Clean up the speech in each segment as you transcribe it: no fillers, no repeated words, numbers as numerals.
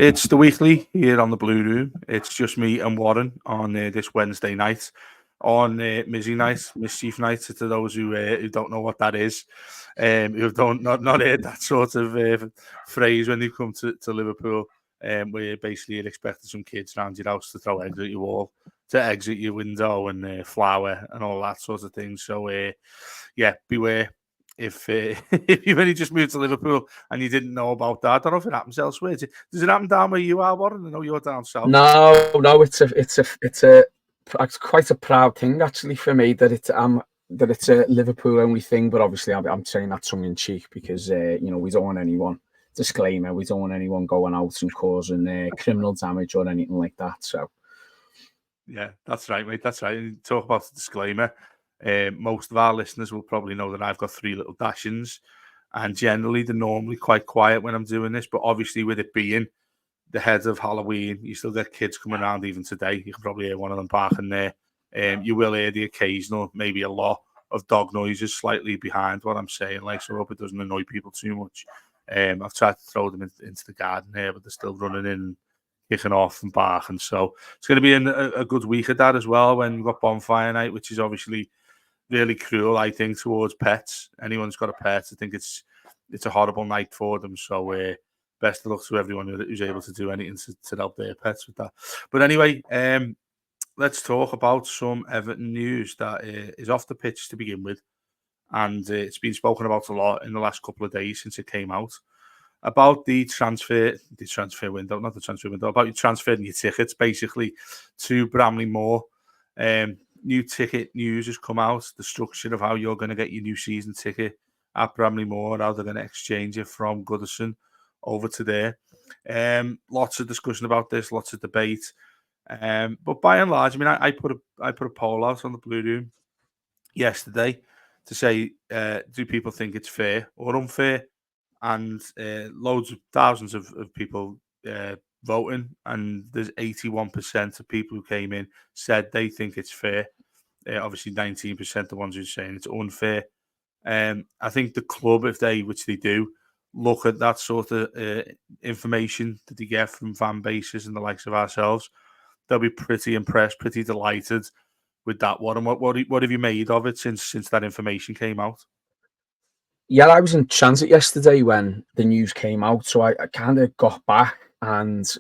It's the weekly here on the Blue Room. It's just me and Warren on this Wednesday night. On Mizzy night, mischief night, to those who don't know what that is, who don't not heard that sort of phrase when they come to Liverpool, where basically you're expecting some kids around your house to throw eggs at your wall, to exit your window and flour and all that sort of thing. So yeah, beware. If if you've only just moved to Liverpool and you didn't know about that, I don't know if it happens elsewhere. Does it happen down where you are, Warren? I know you're down south. No, it's quite a proud thing actually for me that it's a Liverpool only thing. But obviously, I'm saying that tongue in cheek because we don't want anyone. Disclaimer: we don't want anyone going out and causing criminal damage or anything like that. So. Yeah, that's right, mate. That's right. And talk about the disclaimer. Most of our listeners will probably know that I've got 3 little Dachshunds, and generally they're normally quite quiet when I'm doing this. But obviously, with it being the head of Halloween, you still get kids coming around even today. You can probably hear one of them barking there. You will hear the occasional, maybe a lot of dog noises slightly behind what I'm saying. Like, so I hope it doesn't annoy people too much. I've tried to throw them into the garden here, but they're still running in, kicking off and barking. So it's going to be a good week of that as well when we've got bonfire night, which is obviously really cruel, I think, towards pets. Anyone's got a pet, I think it's a horrible night for them. So best of luck to everyone who's able to do anything to help their pets with that. But anyway, let's talk about some Everton news that is off the pitch to begin with. And it's been spoken about a lot in the last couple of days since it came out. About the transfer window, not the transfer window, about you transferring your tickets basically to Bramley Moore. New ticket news has come out, the structure of how you're going to get your new season ticket at Bramley Moore, how they're going to exchange it from Goodison over to there. Lots of discussion about this, lots of debate. But by and large, I mean, I put a poll out on the Blue Room yesterday to say, do people think it's fair or unfair? And loads of thousands of people voting, and there's 81% of people who came in said they think it's fair. Obviously, 19% the ones who are saying it's unfair. I think the club, which they do, look at that sort of information that they get from fan bases and the likes of ourselves, they'll be pretty impressed, pretty delighted with that one. And what have you made of it since that information came out? Yeah, I was in transit yesterday when the news came out, so I kind of got back and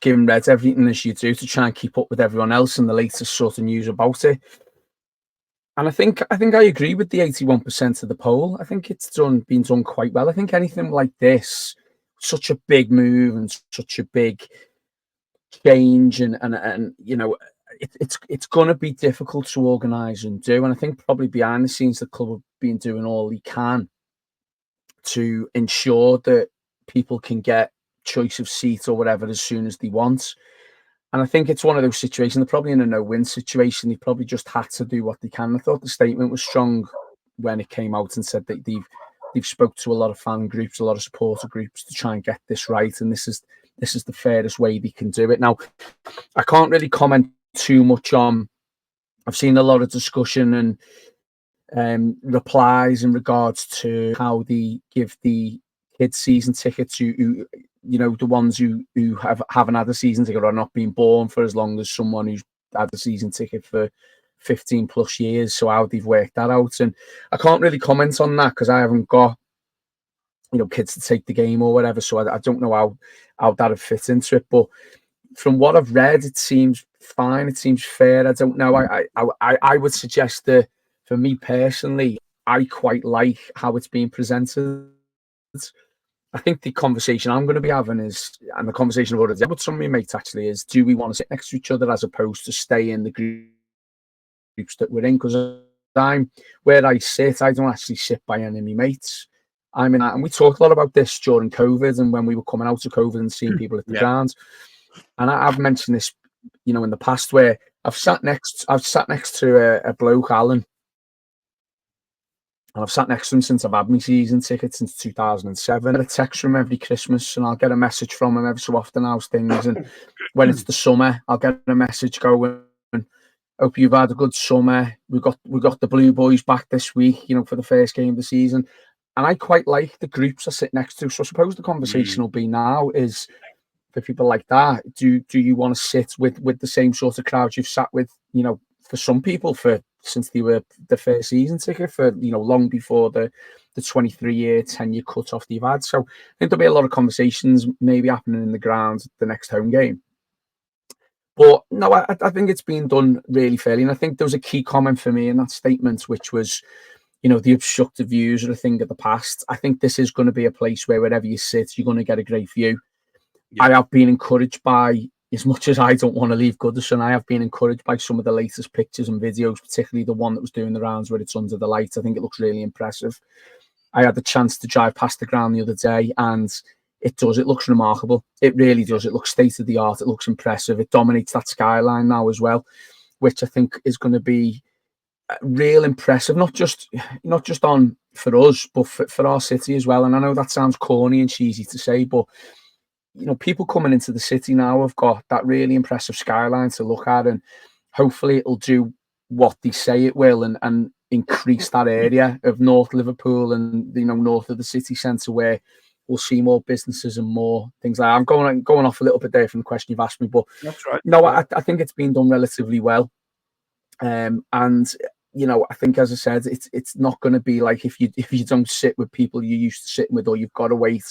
read everything as you do to try and keep up with everyone else and the latest sort of news about it. And I think I agree with the 81% of the poll. I think it's been done quite well. I think anything like this, such a big move and such a big change, and it's going to be difficult to organise and do. And I think probably behind the scenes, the club have been doing all he can to ensure that people can get choice of seat or whatever as soon as they want. And I think it's one of those situations, they're probably in a no-win situation. They probably just had to do what they can. I thought the statement was strong when it came out and said that they've spoke to a lot of fan groups, a lot of supporter groups to try and get this right. And this is the fairest way they can do it. Now, I can't really comment too much on. I've seen a lot of discussion and replies in regards to how they give the kids season tickets who the ones who haven't had a season ticket or are not been born for as long as someone who's had a season ticket for 15 plus years. So how they've worked that out, and I can't really comment on that because I haven't got kids to take the game or whatever. So I don't know how that would fit into it. But from what I've read, it seems fine. It seems fair. I don't know. I would suggest that for me personally, I quite like how it's being presented. I think the conversation I'm going to be having and the conversation I've already had with some of my mates actually is, do we want to sit next to each other as opposed to stay in the groups that we're in? Because where I sit, I don't actually sit by any of my mates. I'm in that, and we talked a lot about this during COVID and when we were coming out of COVID and seeing people at the ground. And I've mentioned this, in the past where I've sat next to a bloke, Alan. And I've sat next to him since I've had my season ticket since 2007. I get a text from him every Christmas, and I'll get a message from him every so often. How's things? And when it's the summer, I'll get a message going. Hope you've had a good summer. We got the Blue Boys back this week, for the first game of the season. And I quite like the groups I sit next to. So I suppose the conversation will be now is, for people like that, do you want to sit with the same sort of crowd you've sat with, for some people since they were the first season ticket, for long before the 23-year tenure cut off they've had. So I think there'll be a lot of conversations maybe happening in the ground the next home game. But no, I think it's been done really fairly. And I think there was a key comment for me in that statement, which was, the obstructive views are a thing of the past. I think this is going to be a place where wherever you sit, you're going to get a great view. Yeah. I have been encouraged by, as much as I don't want to leave Goodison, I have been encouraged by some of the latest pictures and videos, particularly the one that was doing the rounds where it's under the light. I think it looks really impressive. I had the chance to drive past the ground the other day, and it looks remarkable. It really does. It looks state of the art. It looks impressive. It dominates that skyline now as well, which I think is going to be real impressive, not just on for us, but for our city as well. And I know that sounds corny and cheesy to say, but people coming into the city now have got that really impressive skyline to look at, and hopefully it'll do what they say it will, and increase that area of North Liverpool and north of the city centre, where we'll see more businesses and more things like that. I'm going off a little bit there from the question you've asked me, but that's right. No, I think it's been done relatively well. And I think, as I said, it's not going to be like if you don't sit with people you're used to sitting with, or you've got to wait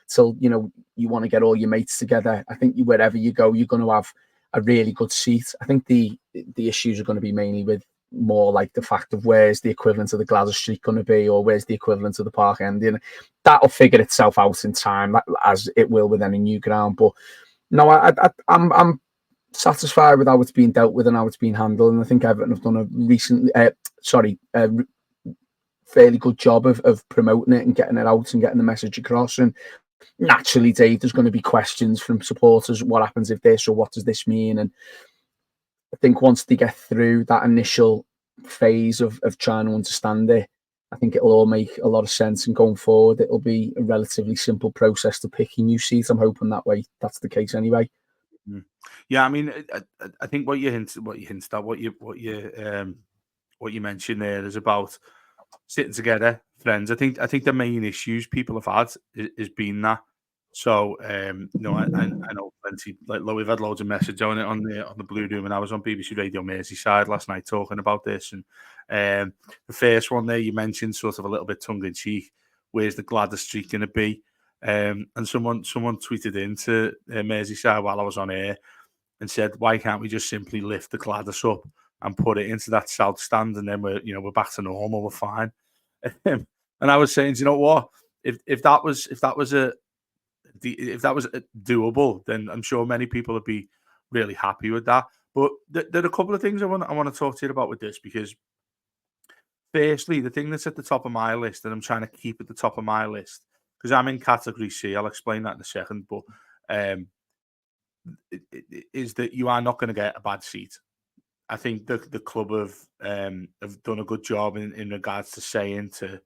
till you want to get all your mates together. I think wherever you go, you're going to have a really good seat. I think the issues are going to be mainly with more like the fact of where's the equivalent of the Gladys Street going to be, or where's the equivalent of the Park End. That'll figure itself out in time, as it will with any new ground. But no, I'm satisfied with how it's been dealt with and how it's been handled, and I think Everton have done a fairly good job of promoting it and getting it out and getting the message across. And naturally, Dave, there's going to be questions from supporters: what happens if this, or what does this mean? And I think once they get through that initial phase of trying to understand it, I think it'll all make a lot of sense. And going forward, it'll be a relatively simple process to pick a new seat. I'm hoping that way that's the case anyway. Yeah, I mean, I think what you mentioned there is about sitting together, friends. I think the main issues people have had is been that. So I know plenty. Like, we've had loads of messages on it on the Blue Room, and I was on BBC Radio Merseyside last night talking about this. And the first one there you mentioned, sort of a little bit tongue in cheek, where's the Gladys Street going to be? And someone tweeted into Merseyside while I was on air and said, why can't we just simply lift the Gladys up and put it into that south stand, and then we're back to normal, we're fine. And I was saying, you know what? If that was doable, then I'm sure many people would be really happy with that. But there are a couple of things I want to talk to you about with this, because firstly, the thing that's at the top of my list, and I'm trying to keep at the top of my list, because I'm in category C, I'll explain that in a second, but is that you are not going to get a bad seat. I think the club have done a good job in regards to saying, to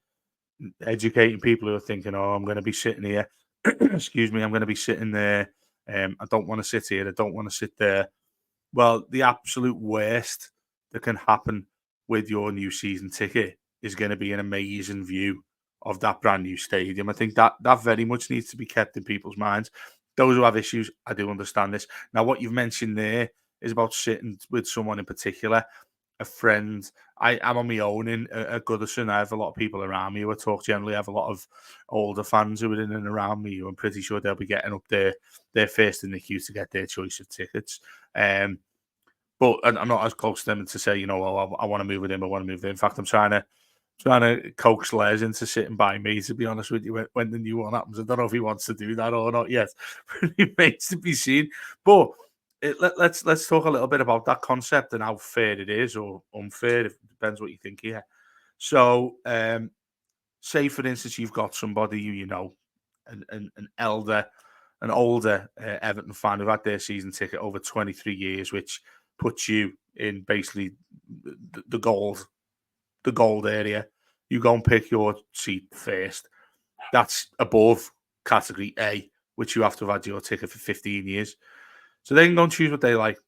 educating people who are thinking, oh, I'm going to be sitting here, excuse me, I'm going to be sitting there, I don't want to sit here, I don't want to sit there. Well, the absolute worst that can happen with your new season ticket is going to be an amazing view of that brand new stadium. I think that very much needs to be kept in people's minds. Those who have issues, I do understand this. Now, what you've mentioned there is about sitting with someone in particular, a friend. I'm on my own at Goodison. I have a lot of people around me who I talk generally. I have a lot of older fans who are in and around me who I'm pretty sure they'll be getting up there. They're first in the queue to get their choice of tickets. But I'm not as close to them to say, oh, I want to move with him, I want to move with him. In fact, I'm trying to coax Les into sitting by me, to be honest with you, when the new one happens. I don't know if he wants to do that or not yet. It remains to be seen. But let's talk a little bit about that concept and how fair it is or unfair. It depends what you think here. So, say for instance, you've got somebody who an older Everton fan who've had their season ticket over 23 years, which puts you in basically the gold area. You go and pick your seat first. That's above category A, which you have to have had your ticket for 15 years. So they can go and choose what they like.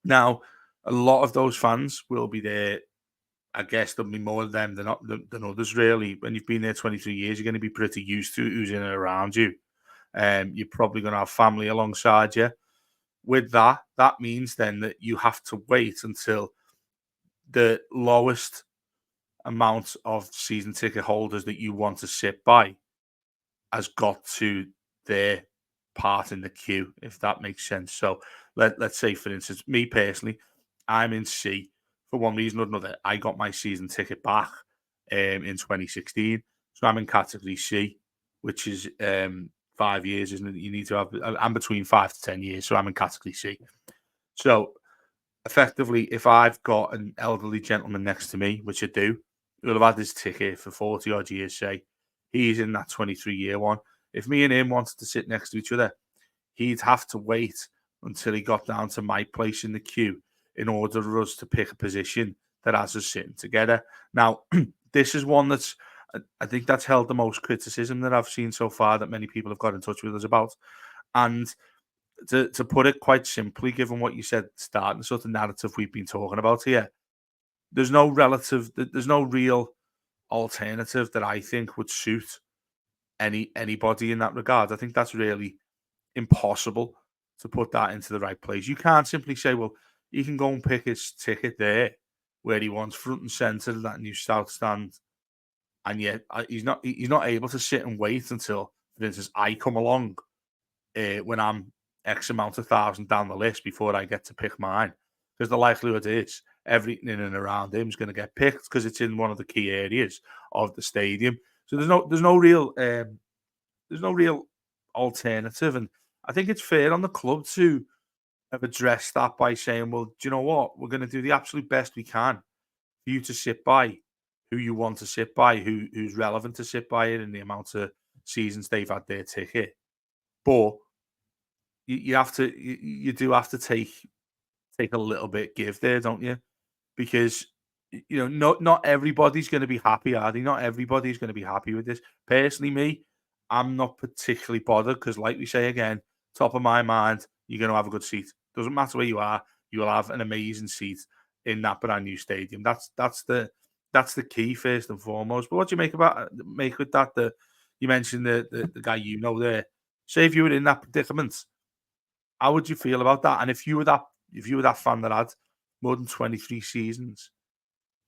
Now, a lot of those fans will be there. I guess there'll be more of them than others, really. When you've been there 23 years, you're going to be pretty used to who's in and around you. You're probably going to have family alongside you. With that, that means then that you have to wait until the lowest amount of season ticket holders that you want to sit by has got to their part in the queue, if that makes sense. So let's say, for instance, me personally, I'm in C. For one reason or another, I got my season ticket back in 2016. So I'm in category C, which is 5 years, isn't it? You need to have, I'm between 5 to 10 years, so I'm in category C. So effectively, if I've got an elderly gentleman next to me, which I do, who'll have had his ticket for 40 odd years, say, he's in that 23-year one. If me and him wanted to sit next to each other, he'd have to wait until he got down to my place in the queue in order for us to pick a position that has us sitting together. Now, this is one that's, I think that's held the most criticism that I've seen so far, that many people have got in touch with us about. And to put it quite simply, given what you said at the start and the sort of narrative we've been talking about here, there's no real alternative that I think would suit anybody in that regard. I think that's really impossible to put that into the right place. You can't simply say, well, you can go and pick his ticket there where he wants, front and centre of that new South stand, and yet he's not able to sit and wait until, for instance, I come along when I'm X amount of thousand down the list before I get to pick mine, because the likelihood is everything in and around him is going to get picked because it's in one of the key areas of the stadium. So there's no real alternative, and I think it's fair on the club to have addressed that by saying, well, do you know what? We're going to do the absolute best we can for you to sit by who you want to sit by, who's relevant to sit by it, and the amount of seasons they've had their ticket. But you do have to take a little bit give there, don't you? Because not everybody's going to be happy, are they? Not everybody's going to be happy with this. Personally, me, I'm not particularly bothered because, like we say again, top of my mind, you're going to have a good seat. Doesn't matter where you are, you will have an amazing seat in that brand new stadium. That's the key first and foremost. But what do you make with that? You mentioned the guy there. Say if you were in that predicament, how would you feel about that? And if you were that fan that had more than 23 seasons,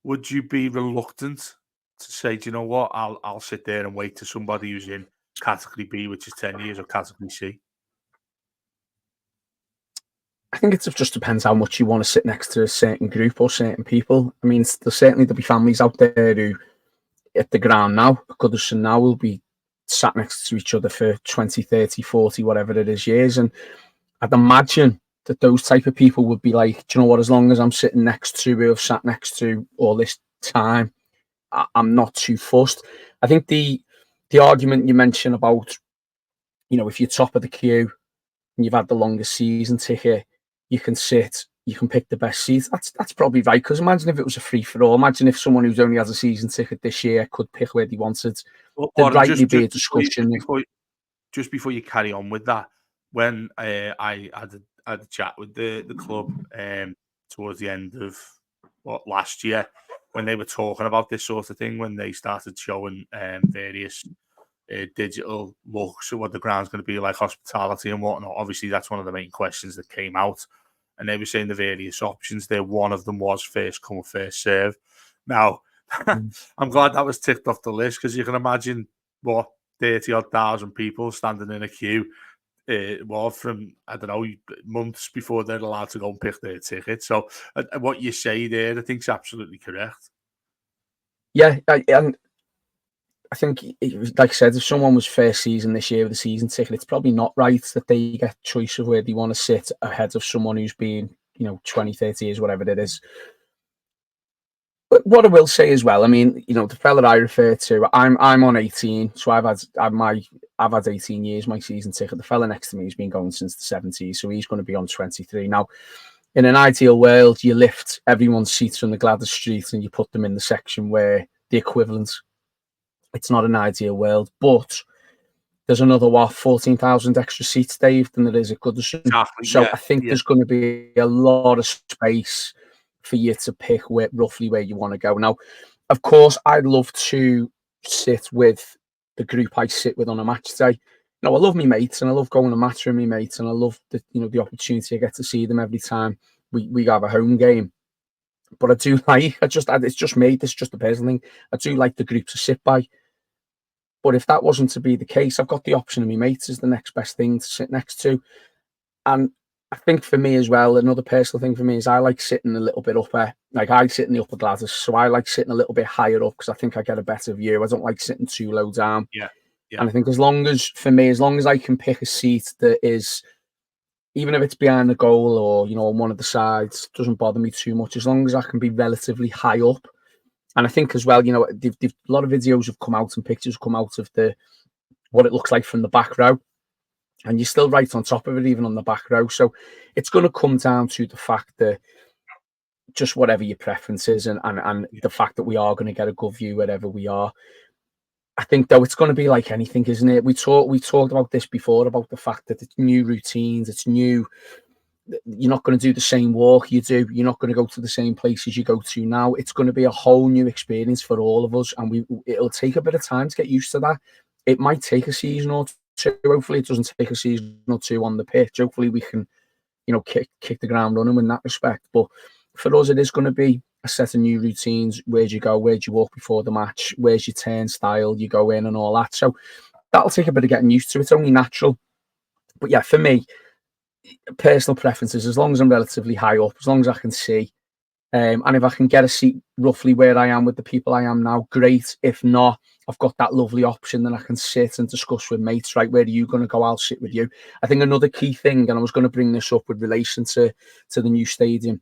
would you be reluctant to say, do you know what, I'll sit there and wait to somebody who's in category B, which is 10 years, or category C? I think it just depends how much you want to sit next to a certain group or certain people. I mean, there'll be families out there who, at the ground now, Goodison now, will be sat next to each other for 20, 30, 40, whatever it is, years. And I'd imagine that those type of people would be like, do you know what, as long as I'm sitting next to who I've sat next to all this time, I'm not too fussed. I think the argument you mentioned about, if you're top of the queue and you've had the longest season ticket, you can pick the best seat. That's probably right, because imagine if it was a free-for-all. Imagine if someone who's only has a season ticket this year could pick where they wanted. There'd rightly be a discussion. Just before you carry on with that, when I had a chat with the club towards the end of last year, when they were talking about this sort of thing, when they started showing various digital looks at what the ground's going to be like, hospitality and whatnot. Obviously, that's one of the main questions that came out. And they were saying the various options there. One of them was first come, first serve. Now, I'm glad that was ticked off the list, because you can imagine 30-odd thousand people standing in a queue from, I don't know, months before they're allowed to go and pick their ticket. So what you say there, I think, is absolutely correct. Yeah, and I think, like I said, if someone was first season this year with a season ticket, it's probably not right that they get choice of where they want to sit ahead of someone who's been, 20, 30 years, whatever it is. But what I will say as well, I mean, the fella I refer to, I'm on 18, so I've had 18 years my season ticket. The fella next to me has been going since the 70s, so he's going to be on 23 now. In an ideal world, you lift everyone's seats from the Gladys Street and you put them in the section where the equivalent. It's not an ideal world, but there's another 14,000 extra seats, Dave, than there is at Goodison. Exactly, so I think there's going to be a lot of space for you to pick roughly where you want to go. Now, of course, I'd love to sit with the group I sit with on a match day. No, I love my mates and I love going to match with my mates and I love the the opportunity I get to see them every time we have a home game. But I do like it's just me, this is just a personal thing. I do like the group to sit by. But if that wasn't to be the case, I've got the option of my mates as the next best thing to sit next to. And I think for me as well, another personal thing for me is I like sitting a little bit upper. Like I sit in the upper Gladys, so I like sitting a little bit higher up because I think I get a better view. I don't like sitting too low down. Yeah, yeah, And I think as long as I can pick a seat that is, even if it's behind the goal or on one of the sides, doesn't bother me too much. As long as I can be relatively high up. And I think as well, a lot of videos have come out and pictures have come out of what it looks like from the back row, and you're still right on top of it, even on the back row. So it's going to come down to the fact that just whatever your preference is, and the fact that we are going to get a good view wherever we are. I think though it's going to be like anything, isn't it? We talked about this before, about the fact that it's new routines, it's new. You're not going to do the same walk you do. You're not going to go to the same places you go to now. It's going to be a whole new experience for all of us, and it'll take a bit of time to get used to that. It might take a season or two. Hopefully, it doesn't take a season or two on the pitch. Hopefully, we can, kick the ground running in that respect. But for us, it is going to be a set of new routines. Where do you go? Where do you walk before the match? Where's your turnstile? You go in and all that. So that'll take a bit of getting used to. It's only natural. But yeah, for me, personal preferences, as long as I'm relatively high up, as long as I can see, and if I can get a seat roughly where I am with the people I am now, great. If not, I've got that lovely option that I can sit and discuss with mates. Right, where are you going to go? I'll sit with you. I think another key thing, and I was going to bring this up with relation to the new stadium,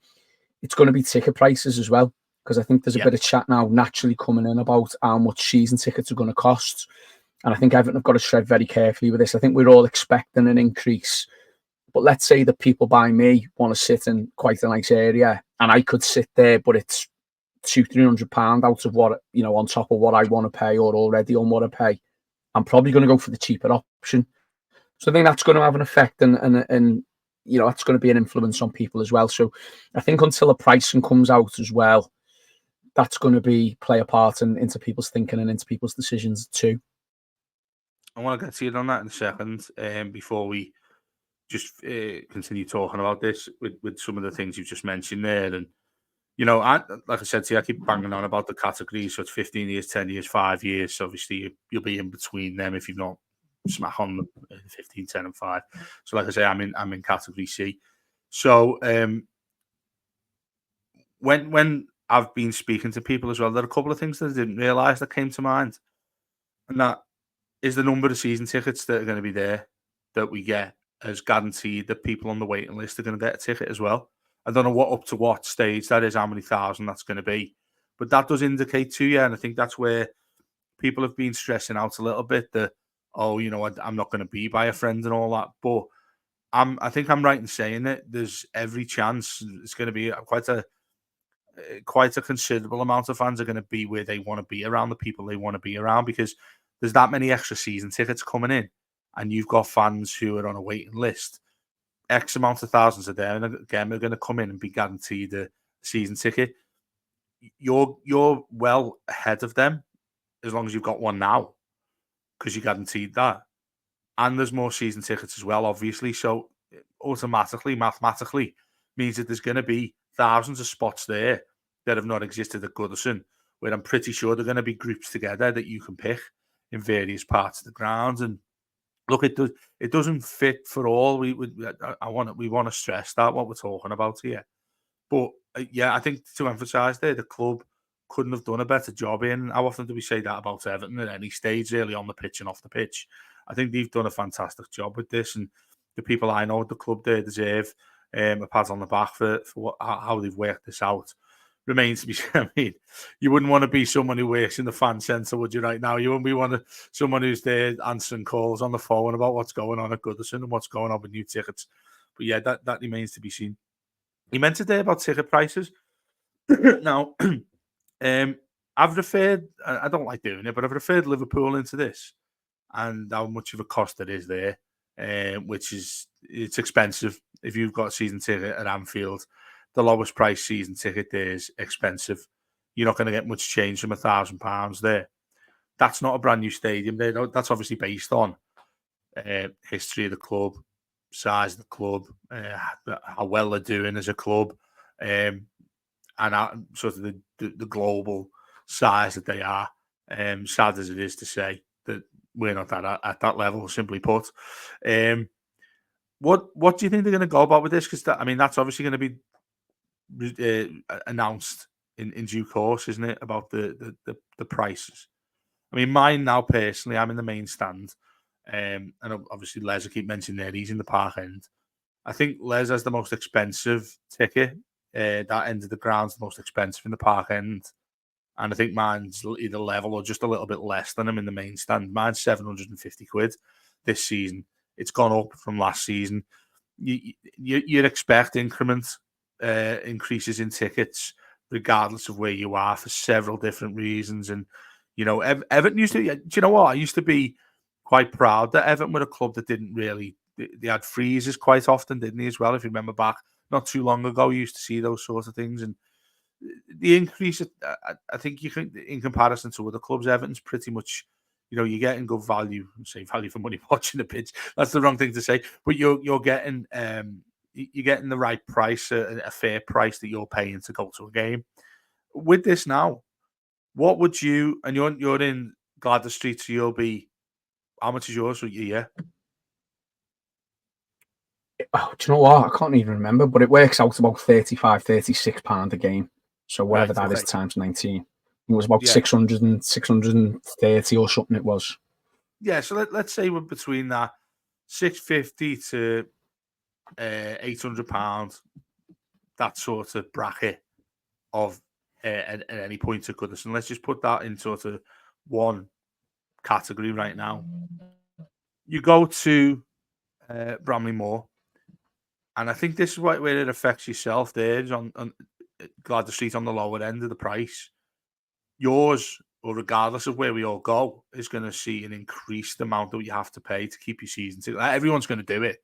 it's going to be ticket prices as well, because I think there's a bit of chat now naturally coming in about how much season tickets are going to cost, and I think Everton have got to tread very carefully with this. I think we're all expecting an increase. But let's say that people by me want to sit in quite a nice area, and I could sit there, but it's £200-300 out of what, on top of what I want to pay or already on what I pay. I'm probably going to go for the cheaper option. So I think that's going to have an effect, and that's going to be an influence on people as well. So I think until the pricing comes out as well, that's going to play a part into people's thinking and into people's decisions too. I want to get to you on that in a second. Before we just continue talking about this with some of the things you've just mentioned there. And, like I said to you, I keep banging on about the categories. So it's 15 years, 10 years, 5 years. So obviously, you'll be in between them if you've not smack on the 15, 10 and 5. So like I say, I'm in category C. So when I've been speaking to people as well, there are a couple of things that I didn't realise that came to mind. And that is the number of season tickets that are going to be there that we get as guaranteed that people on the waiting list are going to get a ticket as well. I don't know up to what stage that is, how many thousand that's going to be, but that does indicate to you, and I think that's where people have been stressing out a little bit that, I'm not going to be by a friend and all that. But I think I'm right in saying that there's every chance it's going to be quite a considerable amount of fans are going to be where they want to be, around the people they want to be around, because there's that many extra season tickets coming in. And you've got fans who are on a waiting list. X amount of thousands are there, and again, they're going to come in and be guaranteed a season ticket. You're well ahead of them as long as you've got one now, because you're guaranteed that. And there's more season tickets as well, obviously. So automatically, mathematically, means that there's going to be thousands of spots there that have not existed at Goodison, where I'm pretty sure they're going to be groups together that you can pick in various parts of the ground. And look, it doesn't fit for all. We want to stress that what we're talking about here. But I think to emphasise there, the club couldn't have done a better job in. How often do we say that about Everton at any stage, really, on the pitch and off the pitch? I think they've done a fantastic job with this, and the people I know at the club there deserve a pat on the back for how they've worked this out. Remains to be said. I mean, you wouldn't want to be someone who works in the fan centre, would you, right now? You wouldn't be someone who's there answering calls on the phone about what's going on at Goodison and what's going on with new tickets. But yeah, that remains to be seen. You mentioned there about ticket prices. Now, I've referred, I don't like doing it, but I've referred Liverpool into this and how much of a cost it is there, it's expensive. If you've got a season ticket at Anfield, the lowest price season ticket there is expensive. You're not going to get much change from £1,000 there. That's not a brand new stadium. That's obviously based on history of the club, size of the club, how well they're doing as a club, and sort of the global size that they are. Sad as it is to say that we're not at that level, simply put. What do you think they're going to go about with this? Because that's obviously going to be announced in due course, isn't it? About the prices. I mean, mine now personally, I'm in the main stand, and obviously Les, I keep mentioning there, he's in the Park End. I think Les has the most expensive ticket. That end of the ground's the most expensive in the Park End, and I think mine's either level or just a little bit less than him in the main stand. Mine's £750 this season. It's gone up from last season. You'd expect increases in tickets, regardless of where you are, for several different reasons. And Everton used to. Do you know what? I used to be quite proud that Everton were a club that didn't really. They had freezes quite often, didn't they? As well, if you remember back not too long ago, you used to see those sorts of things. And the increase, I think, you can, in comparison to other clubs, Everton's pretty much. You're getting good value. Say value for money watching the pitch. That's the wrong thing to say, but you're getting the right price, a fair price that you're paying to go to a game. With this now, what would you? And you're in Gladys Street, so you'll be. How much is yours for a year? Oh, do you know what? I can't even remember, but it works out about £35-36 a game. So whatever that is times 19. It was about 600 and 630 or something it was. Yeah, so let's say we're between that £650 to £800, that sort of bracket of at any point of goodness. And let's just put that in sort of one category right now. You go to Bramley Moor, and I think this is where it affects yourself there, is on Gladys Street on the lower end of the price. Yours, or regardless of where we all go, is going to see an increased amount that you have to pay to keep your season ticket. Everyone's going to do it.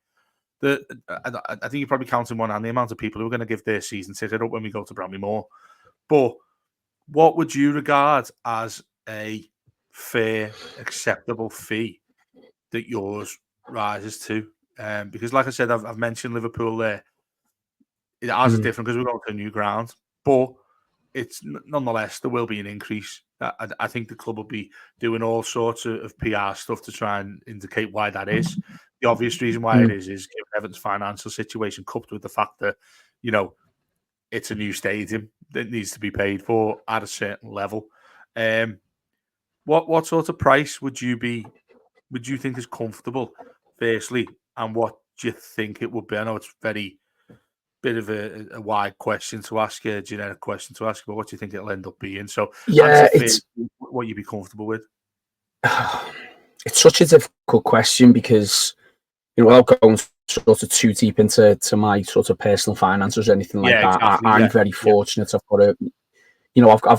I think you're probably counting one hand the amount of people who are going to give their season ticket up when we go to Bramley Moor. But what would you regard as a fair, acceptable fee that yours rises to? Because, like I said, I've mentioned Liverpool there. It has a different, because we're going to a new ground, but it's nonetheless, there will be an increase. I think the club will be doing all sorts of PR stuff to try and indicate why that is. The obvious reason why it is given Everton's financial situation, coupled with the fact that, it's a new stadium that needs to be paid for at a certain level. What sort of price would you think is comfortable, firstly, and what do you think it would be? I know it's very bit of a wide question to ask you, a generic question to ask you, but what do you think it'll end up being? So, yeah, it's what you'd be comfortable with. It's such a difficult question because, without going sort of too deep into my sort of personal finances or anything like that, exactly, I'm very fortunate. I've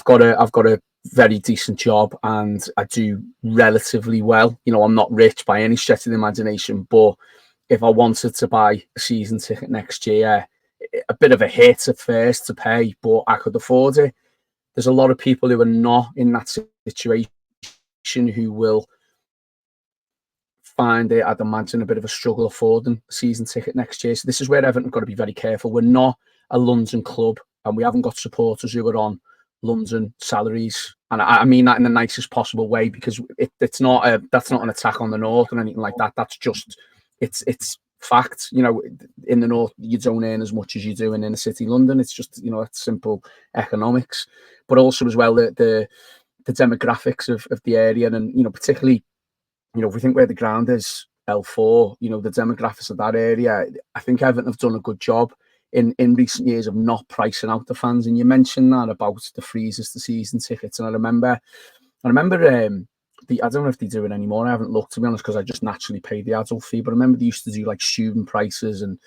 got a very decent job, and I do relatively well. I'm not rich by any stretch of the imagination, but if I wanted to buy a season ticket next year, a bit of a hit at first to pay, but I could afford it. There's a lot of people who are not in that situation who will find it, I'd imagine, a bit of a struggle affording a season ticket next year. So this is where Everton have got to be very careful. We're not a London club, and we haven't got supporters who are on London salaries. And I mean that in the nicest possible way, because that's not an attack on the North or anything like that. That's just, it's fact. In the North, you don't earn as much as you do in inner city London. It's just, it's simple economics. But also as well, the demographics of the area, and particularly, if we think where the ground is, L4, the demographics of that area, I think Everton have done a good job in recent years of not pricing out the fans. And you mentioned that about the freezes to season tickets, and I remember I don't know if they do it anymore. I haven't looked, to be honest, because I just naturally paid the adult fee. But I remember they used to do like student prices and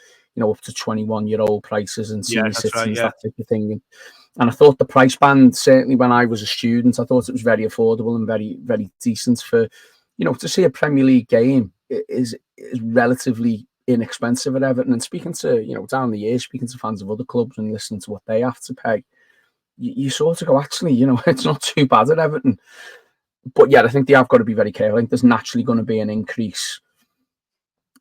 up to 21-year-old prices and senior citizens, that type of thing. And I thought the price band, certainly when I was a student, I thought it was very affordable and very, very decent for, to see a Premier League game is relatively inexpensive at Everton. And speaking to, down the years, speaking to fans of other clubs and listening to what they have to pay, you sort of go, actually, it's not too bad at Everton. But yeah, I think they have got to be very careful. I think there's naturally going to be an increase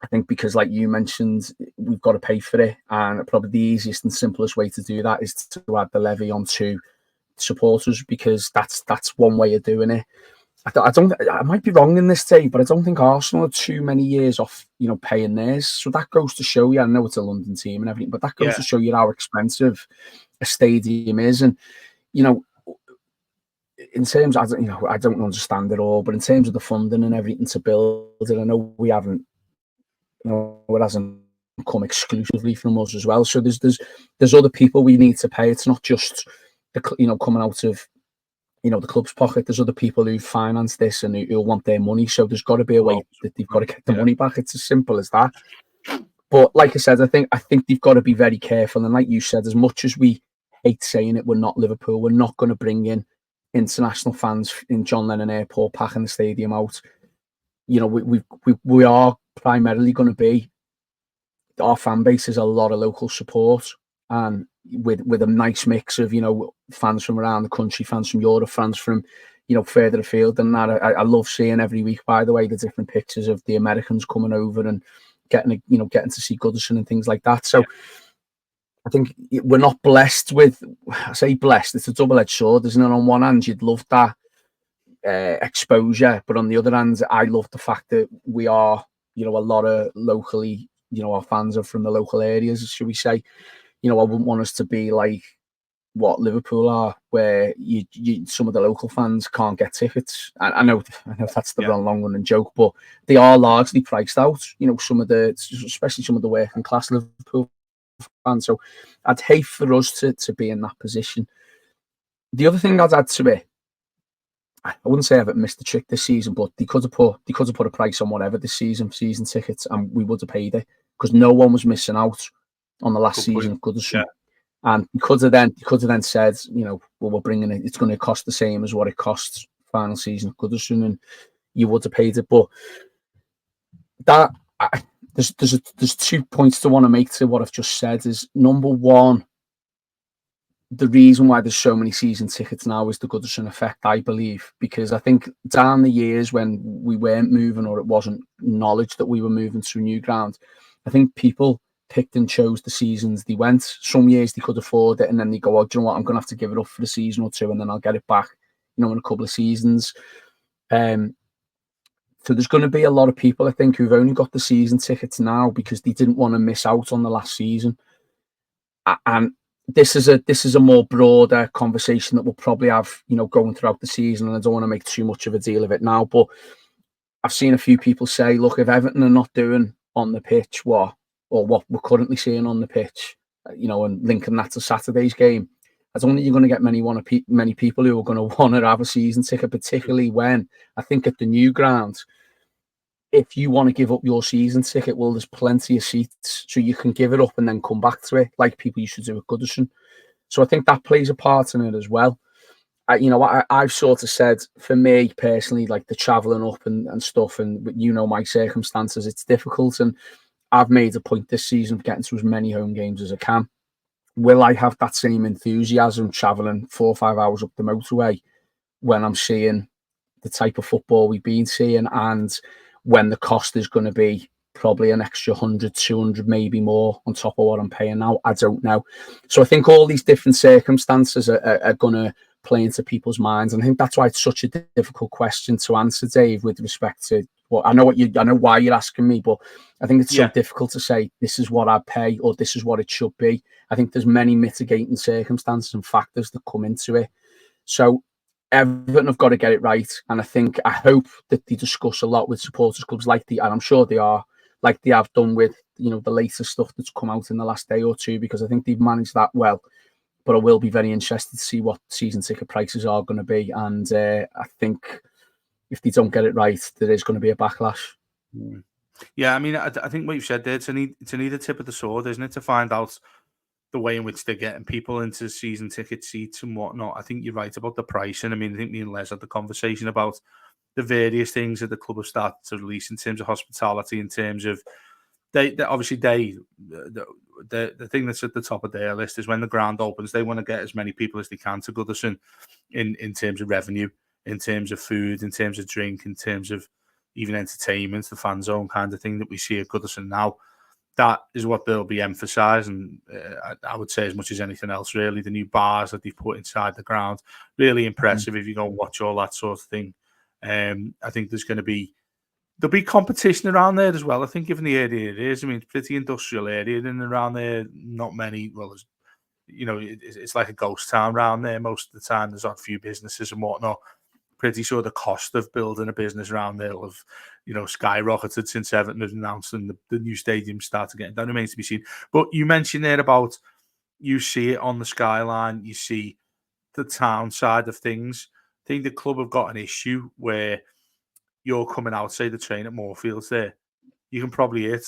I think because, like you mentioned, we've got to pay for it, and probably the easiest and simplest way to do that is to add the levy onto supporters, because that's one way of doing it. I might be wrong in this, Dave, but I don't think Arsenal are too many years off, paying theirs. So that goes to show you. I know it's a London team and everything, but that goes to show you how expensive a stadium is. And in terms, I don't understand it all, but in terms of the funding and everything to build it, I know we haven't. It hasn't come exclusively from us as well. So there's other people we need to pay. It's not just coming out of the club's pocket. There's other people who finance this and who want their money. So there's got to be a way that they've got to get the money back. It's as simple as that. But like I said, I think they've got to be very careful. And like you said, as much as we hate saying it, we're not Liverpool. We're not going to bring in international fans in John Lennon Airport packing the stadium out. We are primarily going to be, our fan base is a lot of local support, and with a nice mix of fans from around the country, fans from Europe, fans from further afield than that. I love seeing every week, by the way, the different pictures of the Americans coming over and getting to see Goodison and things like that. So I think we're not blessed with, I say blessed, it's a double-edged sword, isn't it? On one hand, you'd love that exposure, but on the other hand, I love the fact that we are, a lot of locally, our fans are from the local areas, should we say. I wouldn't want us to be like what Liverpool are, where you some of the local fans can't get tickets. I know that's the long running joke, but they are largely priced out. Especially some of the working class Liverpool fans. So I'd hate for us to be in that position. The other thing I'd add to it, I wouldn't say I've missed the trick this season, but they could have put a price on whatever this season tickets, and we would have paid it, because no one was missing out on the last season of Goodison. Yeah. And he could have then said, well, we're bringing it. It's going to cost the same as what it costs final season of Goodison, and you would have paid it. But that there's 2 points to want to make to what I've just said. Is number one, the reason why there's so many season tickets now is the Goodison effect, I believe, because I think down the years when we weren't moving, or it wasn't knowledge that we were moving to a new ground, I think people picked and chose the seasons they went. Some years they could afford it, and then they go, do you know what, I'm going to have to give it up for a season or two, and then I'll get it back, in a couple of seasons. So there's going to be a lot of people, I think, who've only got the season tickets now because they didn't want to miss out on the last season. And this is a more broader conversation that we'll probably have, going throughout the season, and I don't want to make too much of a deal of it now, but I've seen a few people say, look, if Everton are not doing on the pitch what we're currently seeing on the pitch, and linking that to Saturday's game, I don't think you're going to get many people who are going to want to have a season ticket, particularly when I think at the new ground, if you want to give up your season ticket, well, there's plenty of seats, so you can give it up and then come back to it, like people used to do at Goodison. So I think that plays a part in it as well. I've sort of said, for me personally, like the travelling up and stuff, and my circumstances, it's difficult, and I've made a point this season of getting to as many home games as I can. Will I have that same enthusiasm travelling 4 or 5 hours up the motorway when I'm seeing the type of football we've been seeing, and when the cost is going to be probably an extra 100, 200, maybe more on top of what I'm paying now? I don't know. So I think all these different circumstances are going to play into people's minds, and I think that's why it's such a difficult question to answer, Dave, with respect to I know why you're asking me, but I think it's so difficult to say this is what I pay or this is what it should be. I think there's many mitigating circumstances and factors that come into it. So Everton have got to get it right, and I hope that they discuss a lot with supporters clubs and I'm sure they are, like they have done with the latest stuff that's come out in the last day or two, because I think they've managed that well. But I will be very interested to see what season ticket prices are going to be, and I think if they don't get it right, there is going to be a backlash. Yeah, I mean, I think what you've said there, to need a tip of the sword, isn't it, to find out the way in which they're getting people into season ticket seats and whatnot. I think you're right about the pricing. I mean, I think me and Les had the conversation about the various things that the club have started to release in terms of hospitality, in terms of the thing that's at the top of their list is when the ground opens, they want to get as many people as they can to Goodison in terms of revenue, in terms of food, in terms of drink, in terms of even entertainment, the fan zone kind of thing that we see at Goodison now. That is what they'll be emphasising. I would say as much as anything else, really. The new bars that they've put inside the ground, really impressive. If you go and watch all that sort of thing, I think there'll be competition around there as well. I think given the area it is, I mean, it's a pretty industrial area, and around there, not many. Well, it's like a ghost town around there most of the time. There's not a few businesses and whatnot. Pretty sure the cost of building a business around there will have, skyrocketed since Everton has announced and the new stadium started getting. That remains to be seen. But you mentioned there about you see it on the skyline, you see the town side of things. I think the club have got an issue where you're coming out, say the train at Moorfields there, you can probably hit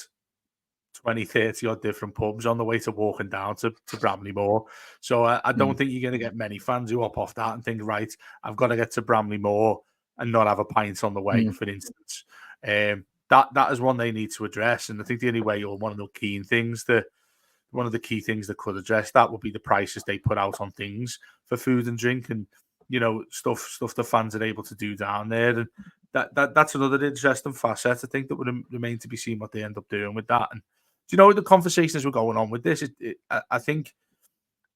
20, 30 odd different pubs on the way to walking down to Bramley Moor. So I don't think you're going to get many fans who hop off that and think, right, I've got to get to Bramley Moor and not have a pint on the way, for instance. That is one they need to address. And I think the only way, or one of the key things that could address that would be the prices they put out on things for food and drink and, stuff the fans are able to do down there. And that's another interesting facet. I think that would remain to be seen what they end up doing with that. And the conversations we're going on with this, I think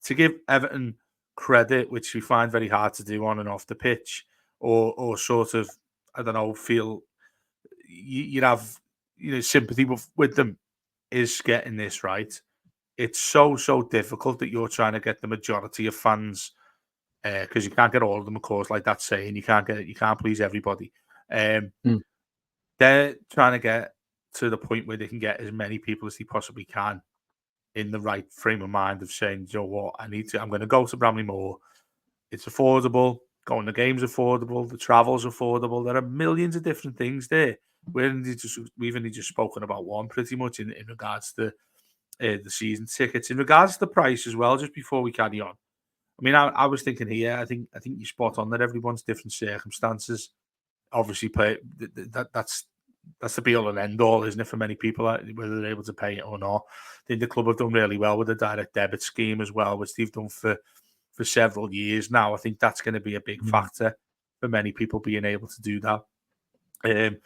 to give Everton credit, which we find very hard to do on and off the pitch, or sort of, I don't know, feel you'd have sympathy with them, is getting this right. It's so difficult that you're trying to get the majority of fans, because you can't get all of them, of course, like that saying, you can't please everybody. They're trying to get to the point where they can get as many people as they possibly can in the right frame of mind of saying, you know what, I'm going to go to Bramley Moor. It's affordable. Going to games affordable. The travel's affordable. There are millions of different things there. We've only just spoken about one pretty much in regards to the season tickets. In regards to the price as well, just before we carry on, I mean, I was thinking here, I think you're spot on that everyone's different circumstances. Obviously, that's the be all and end all, isn't it, for many people, whether they're able to pay it or not. I think the club have done really well with the direct debit scheme as well, which they've done for several years now. I think that's going to be a big factor for many people being able to do that.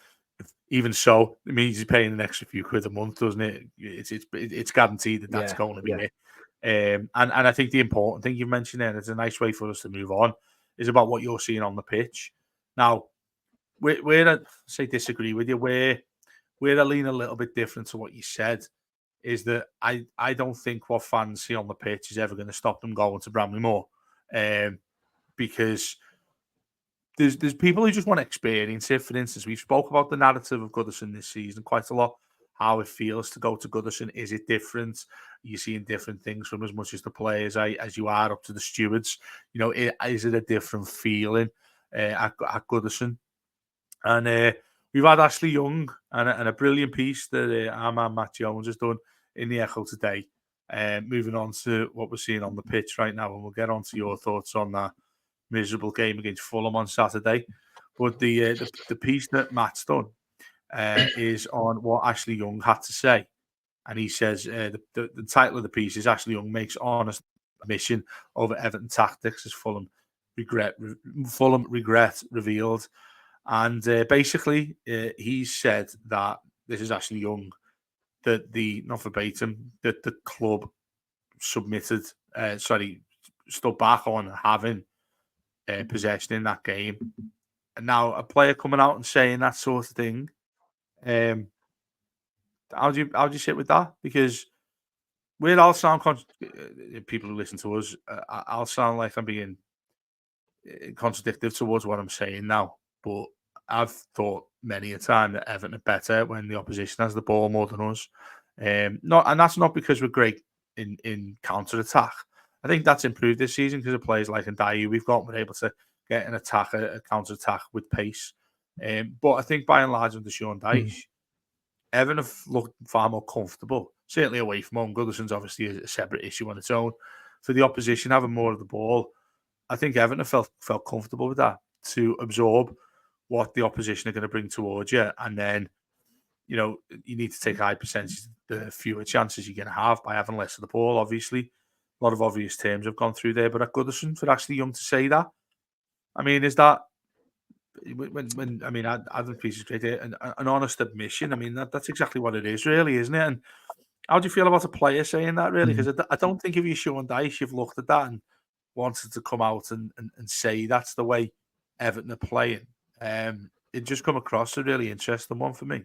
Even so, it means you're paying an extra few quid a month, doesn't it? It's guaranteed that that's going to be it. And I think the important thing you mentioned there, it's a nice way for us to move on, is about what you're seeing on the pitch. Now, where I say disagree with you, where I lean a little bit different to what you said, is that I don't think what fans see on the pitch is ever going to stop them going to Bramley Moor, because there's people who just want to experience it. For instance, we've spoke about the narrative of Goodison this season quite a lot, how it feels to go to Goodison. Is it different? Are you seeing different things from as much as the players as you are up to the stewards? Is it a different feeling at Goodison? And we've had Ashley Young and a brilliant piece that our man Matt Jones has done in the Echo today. Moving on to what we're seeing on the pitch right now, and we'll get on to your thoughts on that miserable game against Fulham on Saturday. But the piece that Matt's done is on what Ashley Young had to say. And he says the title of the piece is Ashley Young makes honest admission over Everton tactics as Fulham regret revealed. And basically, he said that this is Ashley Young, that not verbatim, that the club stood back on having possession in that game. And now a player coming out and saying that sort of thing, how do you sit with that? Because I'll sound people who listen to us, I'll sound like I'm being contradictory towards what I'm saying now, but I've thought many a time that Everton are better when the opposition has the ball more than us. And that's not because we're great in counter attack. I think that's improved this season because of players like Ndiaye we've got. We're able to get an attack, a counter attack with pace. But I think by and large under Sean Dyche, Everton have looked far more comfortable, certainly away from home. Goodison's obviously a separate issue on its own. For the opposition having more of the ball, I think Everton have felt comfortable with that, to absorb what the opposition are going to bring towards you. And then, you need to take high percentage, the fewer chances you're going to have by having less of the ball, obviously. A lot of obvious terms have gone through there, but at Goodison, for Ashley Young to say that, I mean, is that when I mean, Adam Pearce is great, an honest admission. I mean, that's exactly what it is, really, isn't it? And how do you feel about a player saying that, really? Because I don't think if you're Sean Dyche, you've looked at that and wanted to come out and say that's the way Everton are playing. It just come across a really interesting one for me.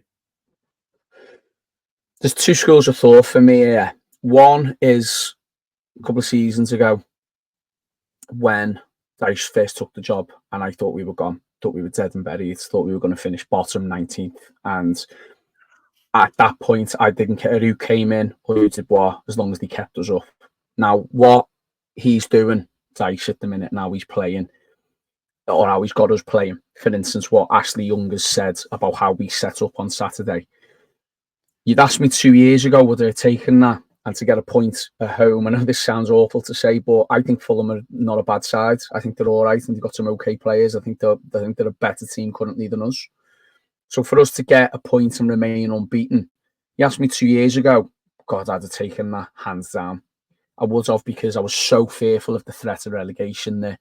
There's two schools of thought for me here. One is a couple of seasons ago when Dyche first took the job, and I thought we were gone. Thought we were dead and buried. Thought we were going to finish bottom 19th. And at that point, I didn't care who came in or who did what, as long as they kept us up. Now, what he's doing, Dyche, at the minute now, he's playing, or how he's got us playing. For instance, what Ashley Young has said about how we set up on Saturday. You'd asked me 2 years ago, would I have taken that and to get a point at home? I know this sounds awful to say, but I think Fulham are not a bad side. I think they're all right, and they've got some okay players. I think they're a better team currently than us. So for us to get a point and remain unbeaten, you asked me 2 years ago, God, I'd have taken that hands down. I would have, because I was so fearful of the threat of relegation. That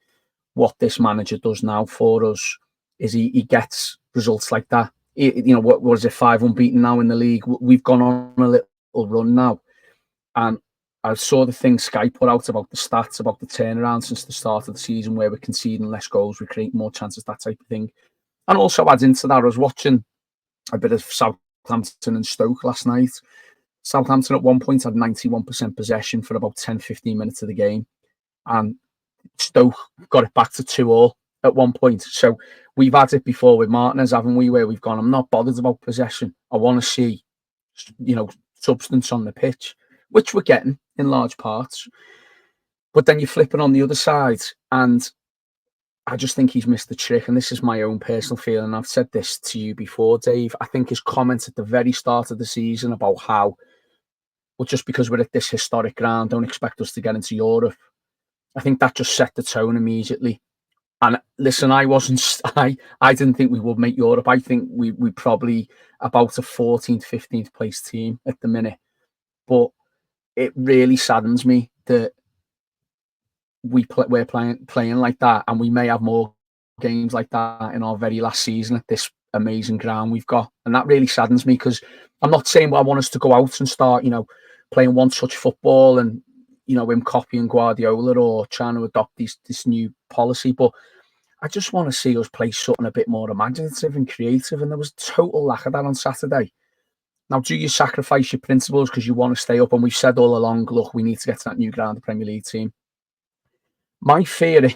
what this manager does now for us is he gets results like that. What is it, 5 unbeaten now in the league? We've gone on a little run now. And I saw the thing Sky put out about the stats, about the turnaround since the start of the season, where we're conceding less goals, we create more chances, that type of thing. And also adds into that, I was watching a bit of Southampton and Stoke last night. Southampton at one point had 91% possession for about 10-15 minutes of the game. And Stoke got it back to 2-2 at one point. So we've had it before with Martinez, haven't we, where we've gone, I'm not bothered about possession. I want to see, substance on the pitch, which we're getting in large parts. But then you're flipping on the other side, and I just think he's missed the trick. And this is my own personal feeling. I've said this to you before, Dave. I think his comments at the very start of the season about how, well, just because we're at this historic ground, don't expect us to get into Europe. I think that just set the tone immediately. And listen, I didn't think we would make Europe. I think we probably about a 14th, 15th place team at the minute. But it really saddens me that we're playing like that, and we may have more games like that in our very last season at this amazing ground we've got. And that really saddens me, because I'm not saying I want us to go out and start, playing one-touch football and, him copying Guardiola or trying to adopt this new policy, but I just want to see us play something a bit more imaginative and creative, and there was total lack of that on Saturday. Now, do you sacrifice your principles because you want to stay up? And we've said all along, look, we need to get to that new ground, the Premier League team. My fear,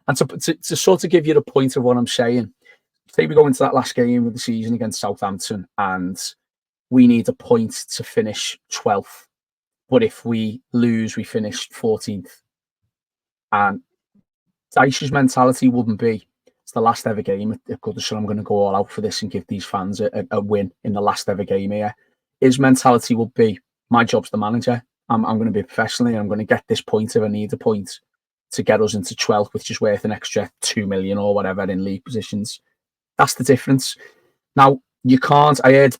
and to sort of give you the point of what I'm saying, say we go into that last game of the season against Southampton and we need a point to finish 12th. But if we lose, we finish 14th. And Dyche's mentality wouldn't be, it's the last ever game at Goodison, I'm going to go all out for this and give these fans a win in the last ever game here. His mentality would be, my job's the manager. I'm going to be professional and I'm going to get this point if I need a point to get us into 12th, which is worth an extra 2 million or whatever in league positions. That's the difference. Now, you can't, I heard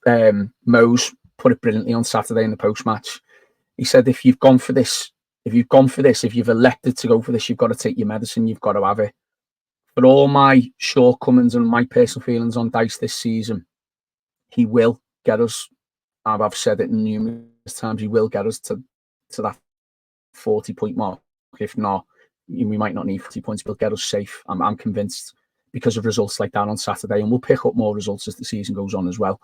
Mose put it brilliantly on Saturday in the post-match. He said, if you've elected to go for this, you've got to take your medicine, you've got to have it. But all my shortcomings and my personal feelings on Dyche this season, he will get us, I've said it numerous times, he will get us to that 40-point mark. If not, we might not need 40 points, but he'll get us safe. I'm convinced, because of results like that on Saturday, and we'll pick up more results as the season goes on as well.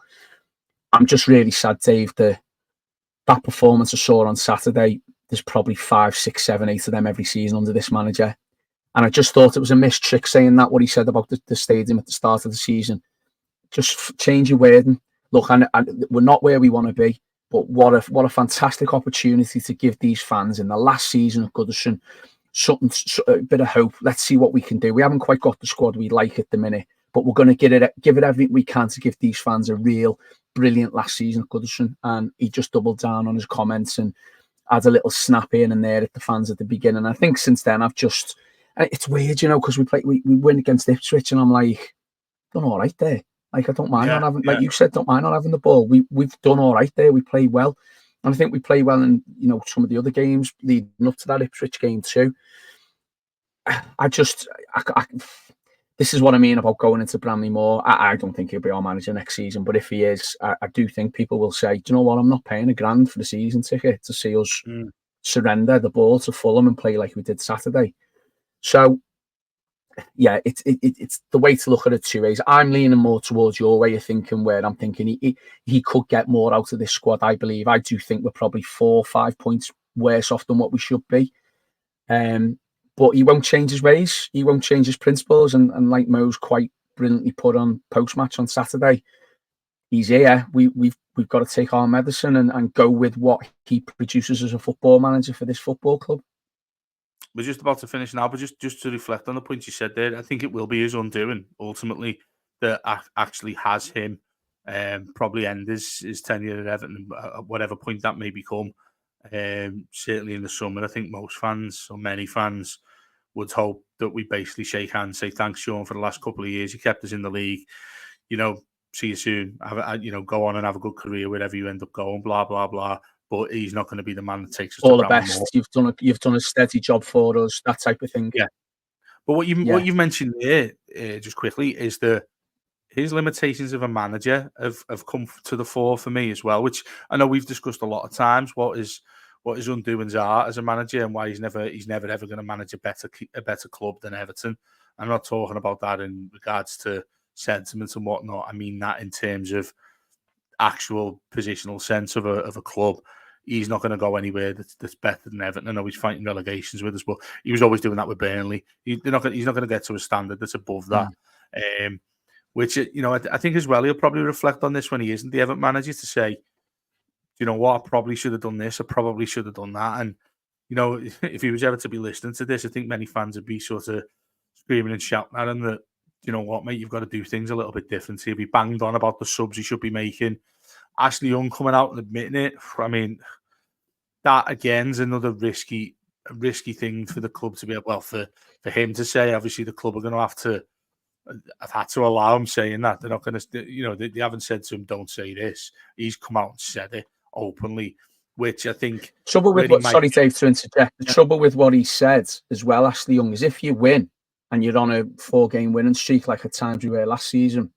I'm just really sad, Dave, that performance I saw on Saturday, there's probably 5, 6, 7, 8 of them every season under this manager. And I just thought it was a missed trick saying that, what he said about the stadium at the start of the season. Just change your wording. Look, and we're not where we want to be, but what a fantastic opportunity to give these fans in the last season of Goodison a bit of hope. Let's see what we can do. We haven't quite got the squad we like at the minute, but we're going to give it everything we can to give these fans a real brilliant last season at Goodison. And he just doubled down on his comments and had a little snap in and there at the fans at the beginning. I think since then it's weird, because we win against Ipswich and I'm like, done all right there. Like, I don't mind not having, like you said, don't mind not having the ball. We've done all right there. We played well. And I think we play well in, some of the other games leading up to that Ipswich game too. this is what I mean about going into Bramley Moore. I don't think he'll be our manager next season, but if he is, I do think people will say, do you know what, I'm not paying £1,000 for the season ticket to see us surrender the ball to Fulham and play like we did Saturday. So, yeah, it's the way to look at it two ways. I'm leaning more towards your way of thinking, where I'm thinking he could get more out of this squad, I believe. I do think we're probably 4 or 5 points worse off than what we should be. But he won't change his ways. He won't change his principles. And like Mo's quite brilliantly put on post-match on Saturday, he's here. We've got to take our medicine and go with what he produces as a football manager for this football club. We're just about to finish now, but just to reflect on the point you said there, I think it will be his undoing ultimately that actually has him probably end his tenure at Everton at whatever point that may become. Certainly in the summer, I think most fans, or many fans, would hope that we basically shake hands, say thanks, Sean, for the last couple of years. You kept us in the league. See you soon. Go on and have a good career wherever you end up going. Blah blah blah. But he's not going to be the man that takes us all to the best. More. You've done a steady job for us. That type of thing. Yeah. But what you mentioned there, just quickly, is that his limitations of a manager have come to the fore for me as well, which I know we've discussed a lot of times. What his undoings are as a manager, and why he's never ever going to manage a better club than Everton. I'm not talking about that in regards to sentiments and whatnot. I mean that in terms of actual positional sense of a club. He's not going to go anywhere that's better than Everton. I know he's fighting relegations with us, but he was always doing that with Burnley. He's not going to get to a standard that's above that. Which, I think as well, he'll probably reflect on this when he isn't the Everton manager to say, you know what, I probably should have done this. I probably should have done that. And, if he was ever to be listening to this, I think many fans would be sort of screaming and shouting at him that, you know what, mate, you've got to do things a little bit different. He'll be banged on about the subs he should be making. Ashley Young coming out and admitting it. I mean, that again is another risky thing for the club to be able, well, for him to say. Obviously, the club are going to have had to allow him saying that. They're not going to, they haven't said to him, don't say this. He's come out and said it openly, which I think. Trouble with sorry, Dave, to interject. The trouble with what he said as well, Ashley Young, is if you win and you're on a 4-game winning streak like at times we were last season,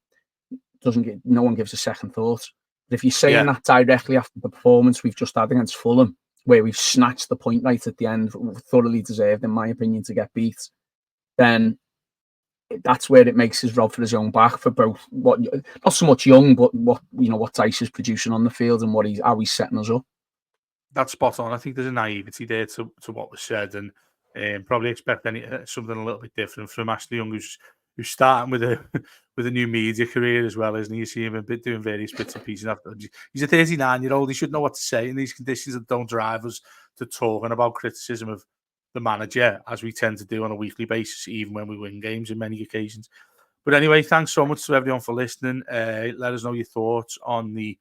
no one gives a second thought. But if you're saying that directly after the performance we've just had against Fulham, where we've snatched the point right at the end, thoroughly deserved, in my opinion, to get beat, then that's where it makes his rod for his own back for both what, not so much Young, but what Dyche is producing on the field and how he's setting us up. That's spot on. I think there's a naivety there to what was said, and probably expect something a little bit different from Ashley Young, who's starting with a new media career as well, isn't he? You see him doing various bits and pieces. He's a 39-year-old. He should know what to say in these conditions that don't drive us to talking about criticism of the manager, as we tend to do on a weekly basis, even when we win games in many occasions. But anyway, thanks so much to everyone for listening. Let us know your thoughts on the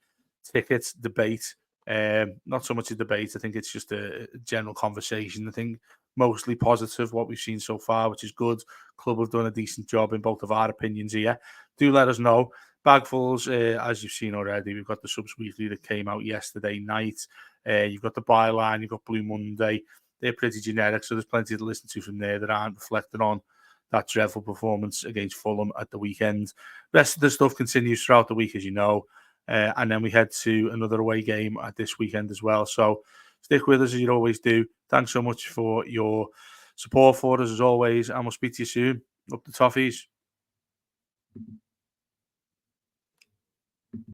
tickets debate. Not so much a debate. I think it's just a general conversation. I think mostly positive what we've seen so far, which is good. Club have done a decent job in both of our opinions here. Do let us know. Bagfuls, as you've seen already, we've got the Subs Weekly that came out yesterday night. You've got the Byline, you've got Blue Monday. They're pretty generic, so there's plenty to listen to from there that aren't reflecting on that dreadful performance against Fulham at the weekend. The rest of the stuff continues throughout the week, as you know. And then we head to another away game at this weekend as well. So stick with us as you always do. Thanks so much for your support for us as always. And we'll speak to you soon. Up the Toffees.